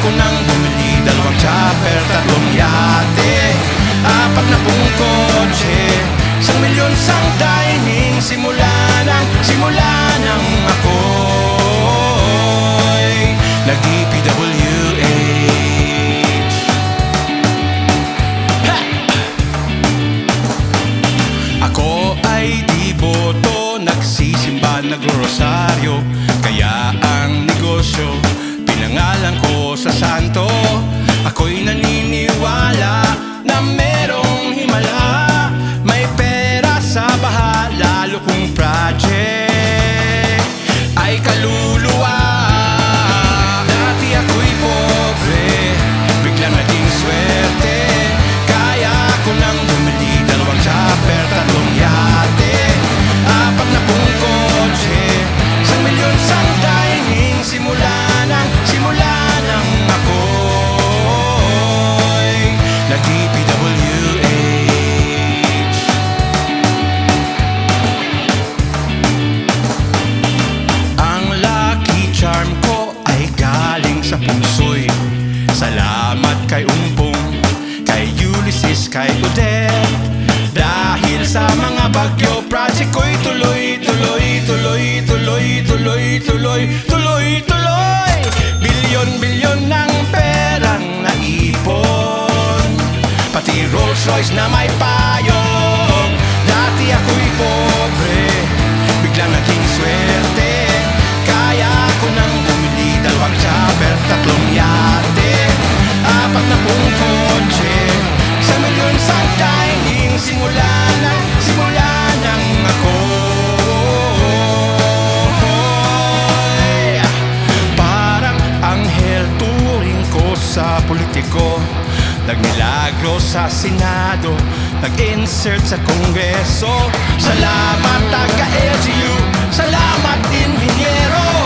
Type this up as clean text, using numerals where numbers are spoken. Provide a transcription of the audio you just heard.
ko nang bumili 2 chopper, 3 yate, 40 kotse, 1,000,000 sang dining. Simula nang ako'y nag-DPWH. Ako ay di boto, nagsisimba, nagro-rosaryo, kaya ang negosyo pinangalan ko sa santo. Ako'y naniniwala na merong himala, may pera sa baha, lalo kung project ay kaluluwa. Dati ako'y pobre, biglang naging swerte, kaya ko nang bumili 2 chopper, 3 yate, 40 kotse, 1,000,000 sang dining. Simula nang ako'y nag-DPWH. Ang lucky charm ko ay galing sa puso'y salamat kay Umpong, kay Ulysses, kay Odette. Dahil sa mga bagyo, project ko'y tuloy. Bilyon ng perang naipon, pati Rolls Royce na may payong. Dati ako'y pobre, biglang naging swerte, kaya ko nang bumili 2 chopper, 3 yate, 40 kotse, 1,000,000 sang dining. Simula nang ako'y parang anghel turing ko sa politiko. Nagmilagro sa Senado, nag-insert sa Kongreso. Salamat taga-LGU, salamat inhinyero.